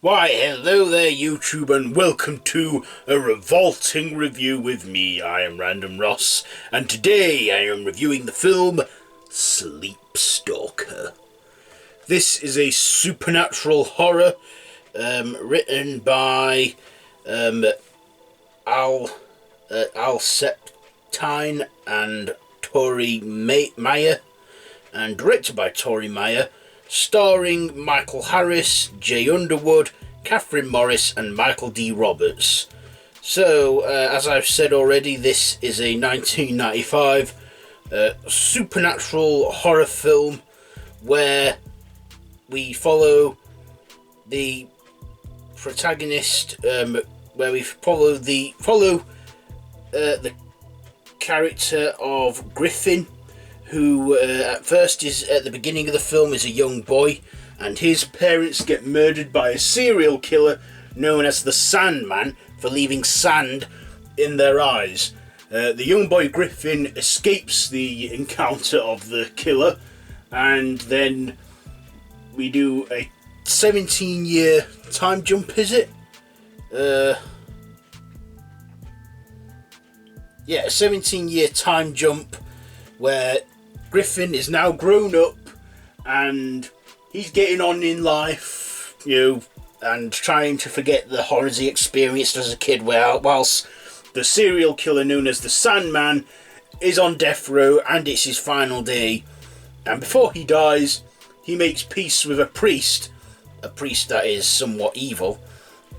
Why, hello there YouTube, and welcome to a Revolting review with me. I am Random Ross, and today I am reviewing the film Sleepstalker. This is a supernatural horror written by Al Septine and Tori Meyer, and directed by Tori Meyer, starring Micheal Harris, Jay Underwood, Kathryn Morris and Michael D. Roberts. So, as I've said already, this is a 1995 supernatural horror film where we follow the protagonist, where we follow the character of Griffin, who at first is at the beginning of the film is a young boy, and his parents get murdered by a serial killer known as the Sandman for leaving sand in their eyes. The young boy Griffin escapes the encounter of the killer, and then we do a 17-year time jump, is it? Yeah, a 17-year time jump where Griffin is now grown up and he's getting on in life, and trying to forget the horrors he experienced as a kid, whilst the serial killer known as the Sandman is on death row and it's his final day. And before he dies, he makes peace with a priest that is somewhat evil,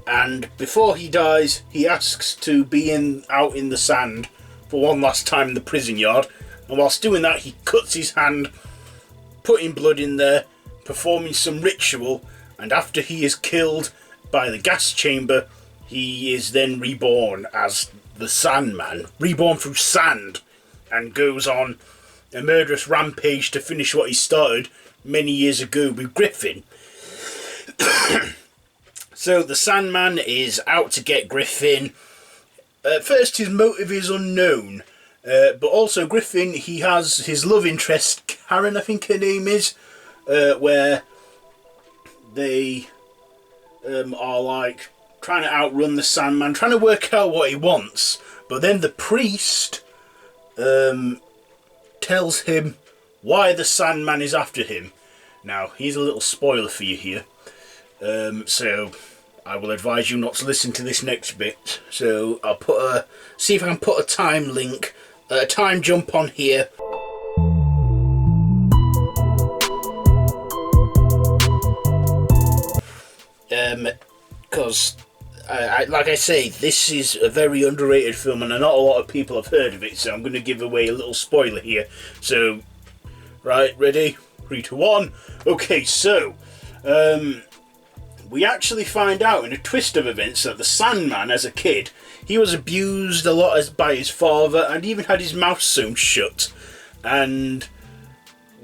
and before he dies he asks to be out in the sand for one last time in the prison yard. And whilst doing that, he cuts his hand, putting blood in there, performing some ritual, and after he is killed by the gas chamber, he is then reborn as the Sandman, reborn through sand, and goes on a murderous rampage to finish what he started many years ago with Griffin. So the Sandman is out to get Griffin. At first his motive is unknown. But also Griffin, he has his love interest, Karen I think her name is, where they are like trying to outrun the Sandman, trying to work out what he wants. But then the priest tells him why the Sandman is after him. Now, here's a little spoiler for you here. So I will advise you not to listen to this next bit. So I'll see if I can put a time link. A time jump on here. Because, like I say, this is a very underrated film and not a lot of people have heard of it, so I'm going to give away a little spoiler here. So, right, ready? 3, 2, 1. Okay, so, we actually find out in a twist of events that the Sandman, as a kid, he was abused a lot by his father and even had his mouth sewn shut. And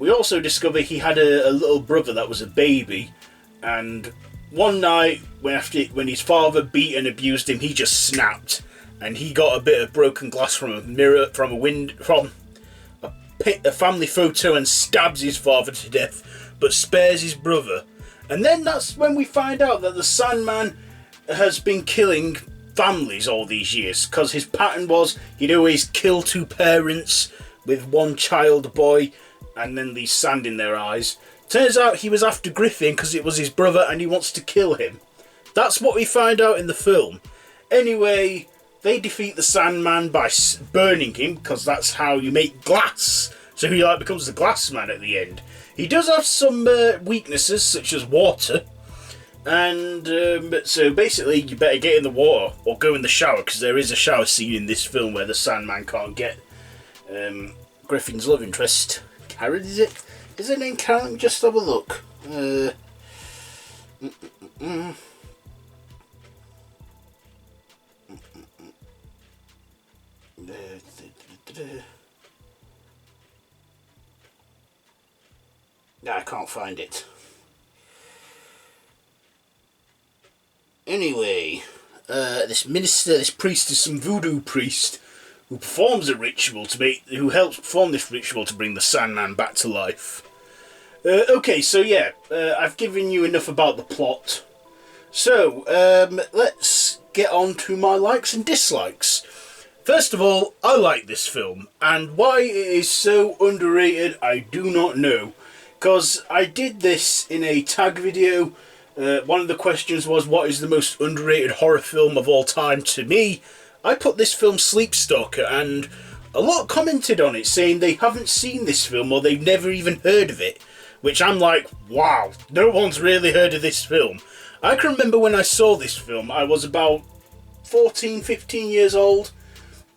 we also discover he had a little brother that was a baby. And one night, when his father beat and abused him, he just snapped. And he got a bit of broken glass from a mirror, from a family photo, and stabs his father to death, but spares his brother. And then that's when we find out that the Sandman has been killing families all these years, because his pattern was he'd always kill 2 parents with 1 child boy and then leave sand in their eyes. Turns out he was after Griffin because it was his brother and he wants to kill him. That's what we find out in the film. Anyway, they defeat the Sandman by burning him, because that's how you make glass. So he becomes the glass man at the end. He does have some weaknesses such as water. And so basically you better get in the water or go in the shower, because there is a shower scene in this film where the Sandman can't get Griffin's love interest. Karen, is it? Is her name Karen? Let me just have a look. No, I can't find it. Anyway, this priest is some voodoo priest who performs a ritual who helps perform this ritual to bring the Sandman back to life. Okay, so yeah, I've given you enough about the plot. So, let's get on to my likes and dislikes. First of all, I like this film, and why it is so underrated, I do not know. Because I did this in a tag video. One of the questions was, what is the most underrated horror film of all time to me? I put this film Sleepstalker, and a lot commented on it saying they haven't seen this film or they've never even heard of it. Which I'm like, wow, no one's really heard of this film. I can remember when I saw this film, I was about 14, 15 years old.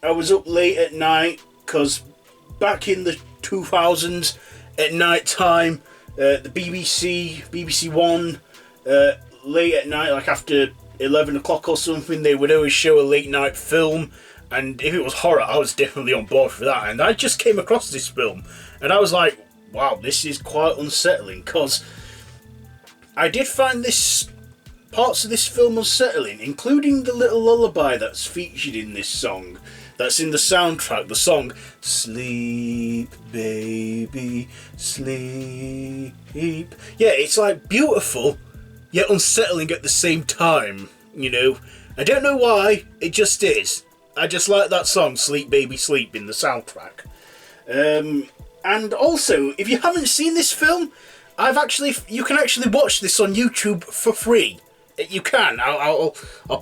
I was up late at night, because back in the 2000s, at night time, the BBC One, late at night, like after 11 o'clock or something, they would always show a late night film, and if it was horror, I was definitely on board for that. And I just came across this film, and I was like, wow, this is quite unsettling, because I did find parts of this film unsettling, including the little lullaby that's featured in this song, that's in the soundtrack, the song Sleep Baby Sleep. Yeah, it's like beautiful yet unsettling at the same time, you know. I don't know why, it just is. I just like that song Sleep Baby Sleep in the soundtrack. And also, if you haven't seen this film, you can actually watch this on YouTube for free. You can. I'll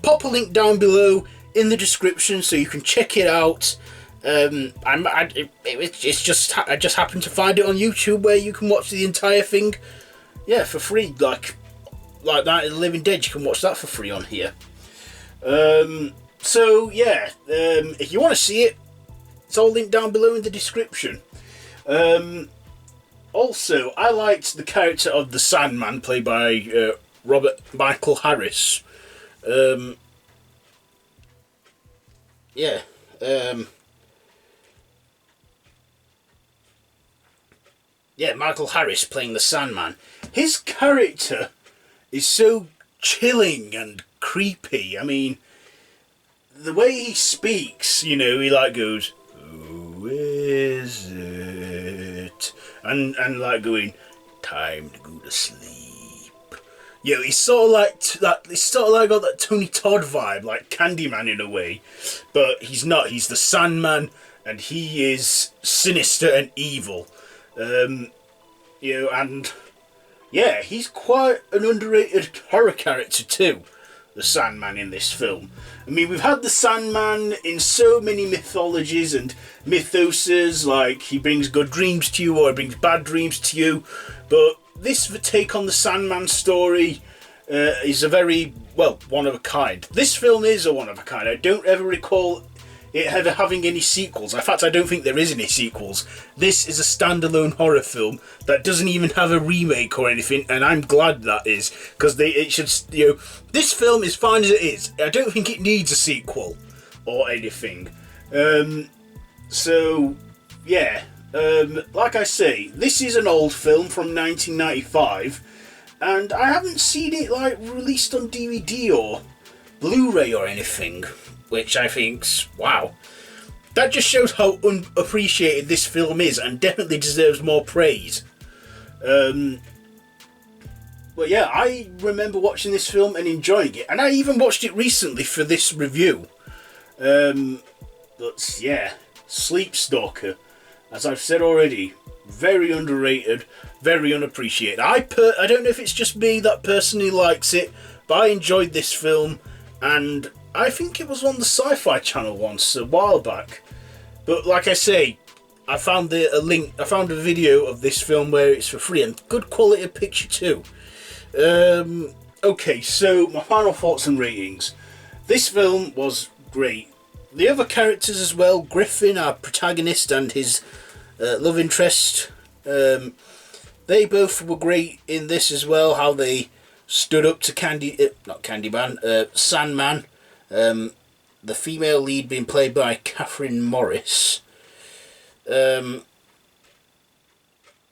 pop a link down below in the description so you can check it out. I just happened to find it on YouTube where you can watch the entire thing, yeah, for free. Like Night of the Living Dead, you can watch that for free on here. So yeah, if you want to see it, it's all linked down below in the description. Also, I liked the character of the Sandman, played by Micheal Harris. Micheal Harris playing the Sandman. His character is so chilling and creepy. I mean, the way he speaks, you know, he like goes, "Who is it?" And like going, "Time to go to sleep." You know, he's sort of like that. He's sort of like got that Tony Todd vibe, like Candyman in a way, but he's not. He's the Sandman, and he is sinister and evil. You know, and yeah, he's quite an underrated horror character too, the Sandman in this film. I mean, we've had the Sandman in so many mythologies and mythoses, like he brings good dreams to you or he brings bad dreams to you, but this take on the Sandman story is a very, well, one of a kind. This film is a one of a kind. I don't ever recall it ever having any sequels. In fact, I don't think there is any sequels. This is a standalone horror film that doesn't even have a remake or anything, and I'm glad that is, because it should, you know, this film is fine as it is. I don't think it needs a sequel or anything. So yeah, like I say, this is an old film from 1995, and I haven't seen it like released on DVD or Blu-ray or anything, which I think's, wow. That just shows how unappreciated this film is and definitely deserves more praise. But yeah, I remember watching this film and enjoying it, and I even watched it recently for this review. But yeah, Sleepstalker, as I've said already, very underrated, very unappreciated. I don't know if it's just me that personally likes it, but I enjoyed this film, and I think it was on the Sci-Fi Channel once, a while back. But like I say, I found a video of this film where it's for free, and good quality of picture too. Okay, so my final thoughts and ratings. This film was great. The other characters as well, Griffin, our protagonist, and his love interest, they both were great in this as well, how they stood up to Sandman. The female lead being played by Kathryn Morris.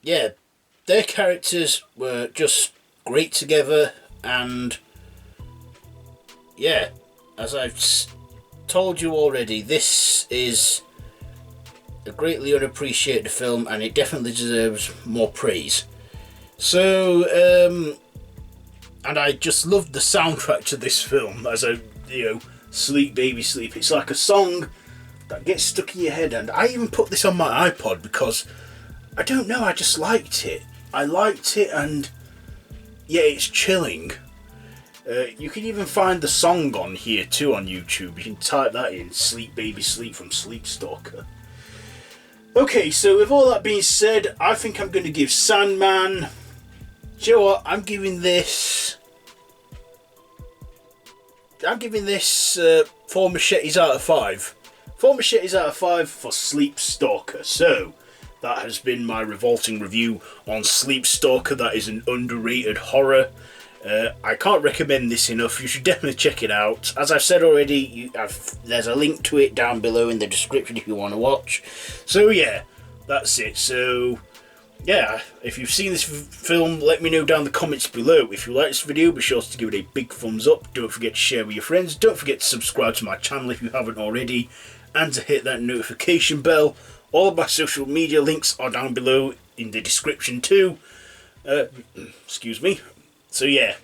Yeah, their characters were just great together, and yeah, as I've told you already, this is a greatly unappreciated film, and it definitely deserves more praise. So and I just loved the soundtrack to this film as a, Sleep Baby Sleep. It's like a song that gets stuck in your head, and I even put this on my iPod because, I don't know, I just liked it. I liked it, and yeah, it's chilling. You can even find the song on here too on YouTube. You can type that in, Sleep Baby Sleep from Sleepstalker. Okay, so with all that being said, I think I'm going to give Sandman... Do you know what? I'm giving this 4 machetes out of 5. 4 machetes out of 5 for Sleepstalker. So, that has been my revolting review on Sleepstalker. That is an underrated horror. I can't recommend this enough. You should definitely check it out. As I've said already, there's a link to it down below in the description if you want to watch. So yeah, that's it. So yeah, if you've seen this film, let me know down in the comments below. If you like this video, be sure to give it a big thumbs up. Don't forget to share with your friends. Don't forget to subscribe to my channel if you haven't already, and to hit that notification bell. All of my social media links are down below in the description too. Excuse me. So yeah,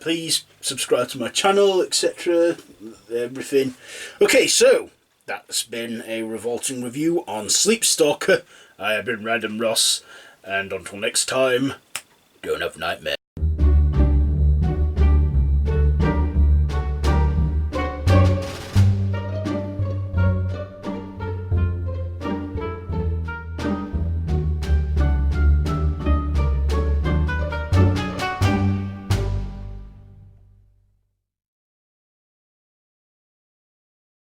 please subscribe to my channel, etc. Everything. Okay, so that's been a revolting review on Sleepstalker. I have been Random Ross, and until next time, don't have nightmares.